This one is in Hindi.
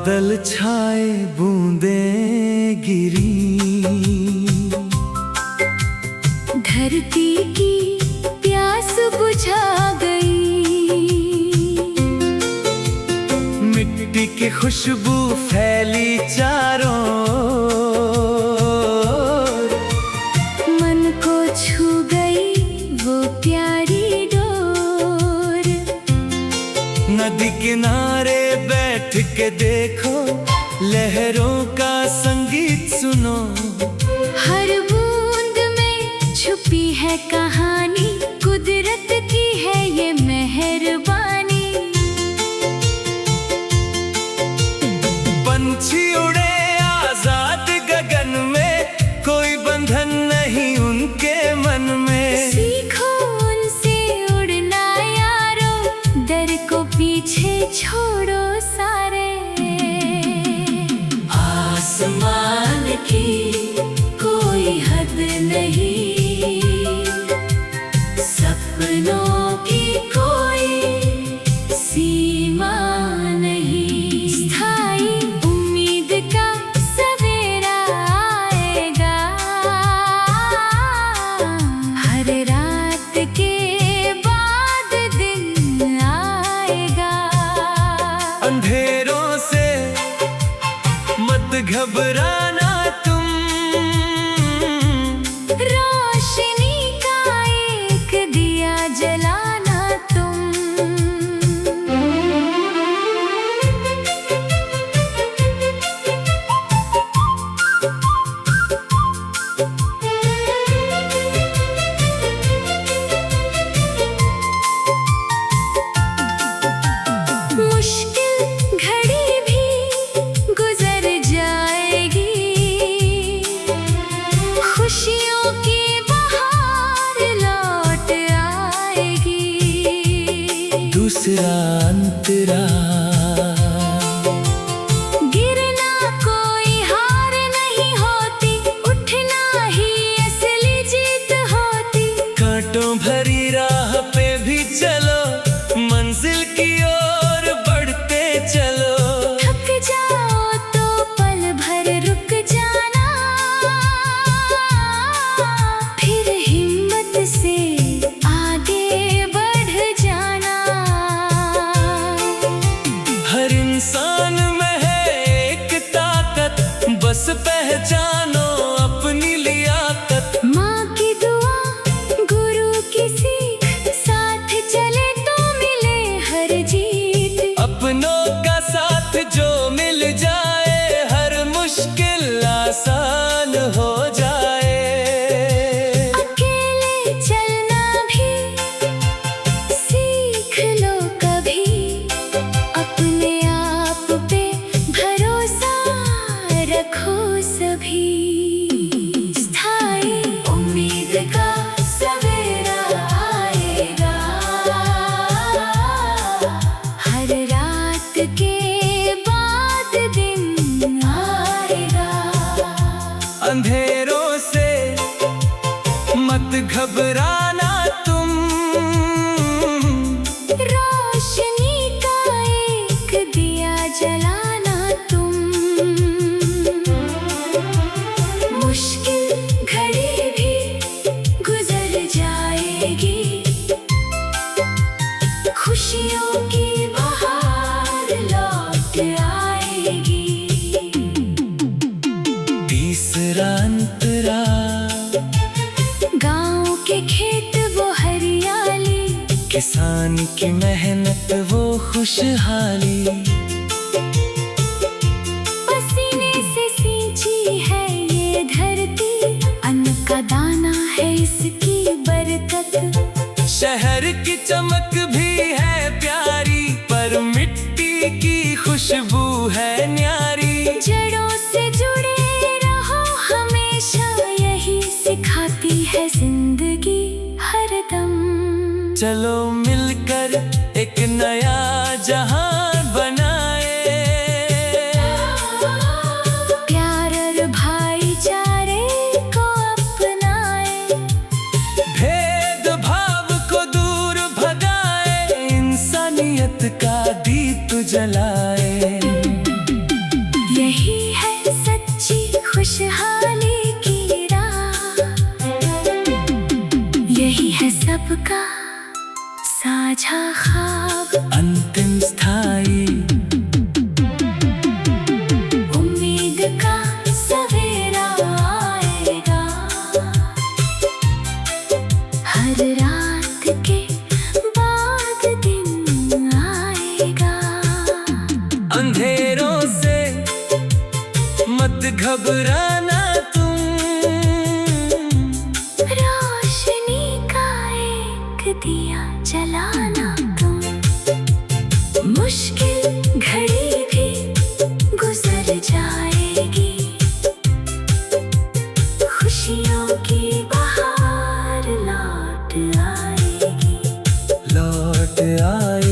बादल छाए बूंदें गिरी, धरती की प्यास बुझा गई। मिट्टी की खुशबू फैली चारों ओर, मन को छू गई वो प्यारी डोर। नदी किनारे बैठ के देखो, लहरों का संगीत सुनो। हर बूंद में छुपी है कहानी, कुदरत की है ये मेहरबानी। पंछी उड़े आजाद गगन में, कोई बंधन नहीं उनके मन में। सीखो उनसे उड़ना यारो, डर को पीछे छोड़ो सारे। आसमान की कोई हद नहीं, सपनों की कोई सीमा नहीं। स्थायी उम्मीद का सवेरा आएगा, हर रात के बाद दिन आएगा। अंधेरों से मत घबराना तुम, रोशनी का एक दिया जलाना तुम। मुश्किल घड़ी भी गुजर जाएगी, खुशियों की बहार लौट आएगी। दूसरा अंतरा गिरना कोई हार नहीं होती, उठना ही असली जीत होती। कांटों भरी राह पे भी चलो, मंजिल की ओर बढ़ते चलो। थक जाओ तो पल भर रुक जाना, फिर हिम्मत से आगे बढ़ जाना। हर इंसान में है एक ताकत, बस पहचानो अपनी लियाकत। माँ की दुआ, गुरु की सीख, साथ चले तो मिले हर जीत। अपनों का साथ जो मिल जाए, हर मुश्किल आसान हो जाए। अकेले चलना भी सीख लो कभी, अपने आप पे भरोसा रखो सभी। स्थायी उम्मीद का सवेरा आएगा, हर रात के बाद दिन आएगा। अंधेरों से मत घबराना तुम, रोशनी का एक दिया जलाना तुम। मुश्किल घड़ी भी गुजर जाएगी, खुशियों की बहार लौट आएगी। तीसरा अंतरा गाँव के खेत वो हरियाली, किसान की मेहनत वो खुशहाली। पसीने से सींची है ये धरती, अन्न का दाना है इसकी बरकत। शहर की चमक भी है प्यारी, पर मिट्टी की खुशबू है न्यारी। जड़ों से जुड़े रहो हमेशा, यही सिखाती है जिंदगी हरदम। चलो मिलकर एक नया जहां बनाए, प्यार और भाईचारे को अपनाए। भेदभाव को दूर भगाए, इंसानियत का दीप जलाए। सबका साझा ख्वाब, अंतिम स्थाई उम्मीद का सवेरा आएगा। हर रात के बाद दिन आएगा। अंधेरों से मत घबराना तुम, रोशनी का एक दिया जलाना तुम। मुश्किल घड़ी भी गुजर जाएगी, खुशियों की बहार लौट आएगी। लौट आए